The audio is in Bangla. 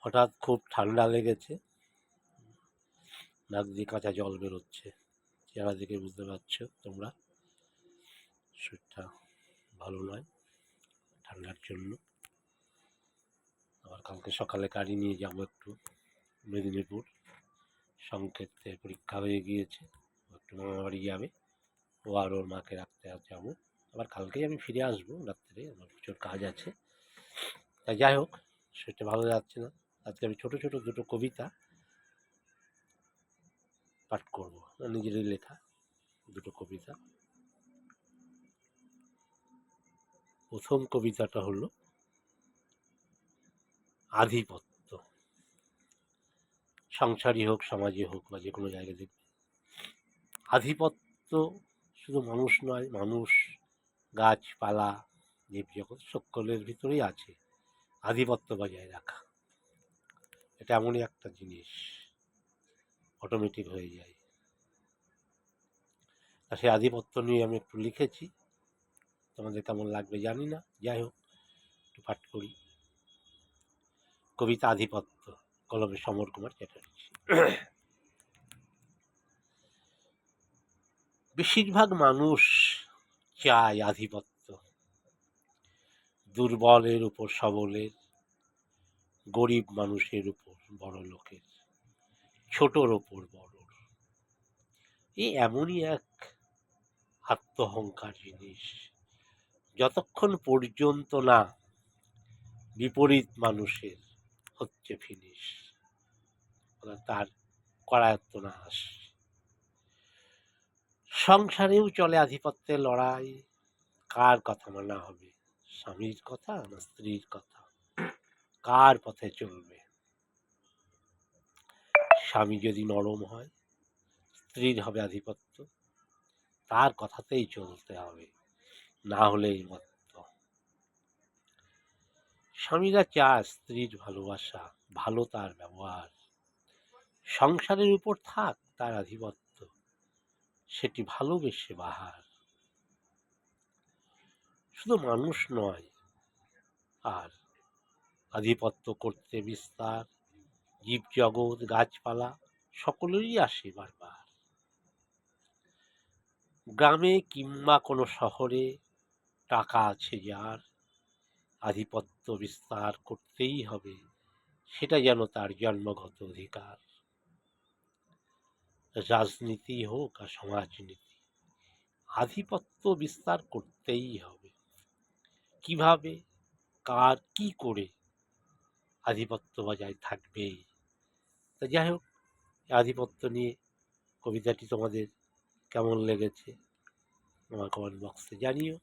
হঠাৎ খুব ঠান্ডা লেগেছে, নাক দিয়ে কাঁচা জল বেরোচ্ছে, চেহারা দেখে বুঝতে পারছো তোমরা শরীরটা ভালো নয় ঠান্ডার জন্য। আবার কালকে সকালে গাড়ি নিয়ে যাবো একটু মেদিনীপুর, সংকেতে পরীক্ষা হয়ে গিয়েছে, একটু মামা বাড়ি যাবে, ও আর ওর মাকে রাখতে যাবো। আবার কালকেই আমি ফিরে আসবো রাত্রে, আমার প্রচুর কাজ আছে। তাই যাই হোক, শরীরটা ভালো যাচ্ছে না। আজকে আমি ছোট ছোট দুটো কবিতা পাঠ করবো, নিজেরই লেখা দুটো কবিতা। প্রথম কবিতাটা হলো আধিপত্য। সংসারই হোক, সমাজে হোক, বা যে কোনো জায়গায় দেখবে আধিপত্য শুধু মানুষ নয়, মানুষ, গাছপালা, জীবজগৎ সকলের ভিতরেই আছে আধিপত্য বজায় রাখা। এটা এমনই একটা জিনিস, অটোমেটিক হয়ে যায়। আর সেই আধিপত্য নিয়ে আমি একটু লিখেছি, তোমাদের কেমন লাগবে জানি না, যাই হোক একটু পাঠ করি। কবিতা আধিপত্য, কলমে সমর কুমার চ্যাটার্জি। বেশিরভাগ মানুষ চায় আধিপত্য, দুর্বলের উপর সবলের, গরিব মানুষের উপর বড় লোকের, ছোটর ওপর বড়র। এই এমনই এক আত্মহংকার জিনিস, যতক্ষণ পর্যন্ত না বিপরীত মানুষের হচ্ছে ফিনিশ, তার করায়ত্ত না আসে। সংসারেও চলে আধিপত্যের লড়াই, কার কথা মানা হবে, স্বামীর কথা না স্ত্রীর কথা, কার পথে চলবে। স্বামী যদি নরম হয়, স্ত্রীর হবে আধিপত্য, তার কথাতেই চলতে হবে, না হলেই মত্ত। স্বামীরা চায় স্ত্রীর ভালোবাসা, ভালো তার ব্যবহার, সংসারের উপর থাক তার আধিপত্য, সেটি ভালোবেসে বাহার। শুধু মানুষ নয়, আর আধিপত্য করতে বিস্তার, জীবজগৎ, গাছপালা সকলেরই আসে বারবার। গ্রামে কিংবা কোনো শহরে টাকা আছে যার, আধিপত্য বিস্তার করতেই হবে, সেটা যেন তার জন্মগত অধিকার। রাজনীতি হোক আর সমাজনীতি, আধিপত্য বিস্তার করতেই হবে। কিভাবে, কার, কি করে আধিপত্য বজায় থাকবেই। তা যাই হোক, আধিপত্য নিয়ে কবিতাটি তোমাদের কেমন লেগেছে আমার কমেন্ট বক্সে জানিও।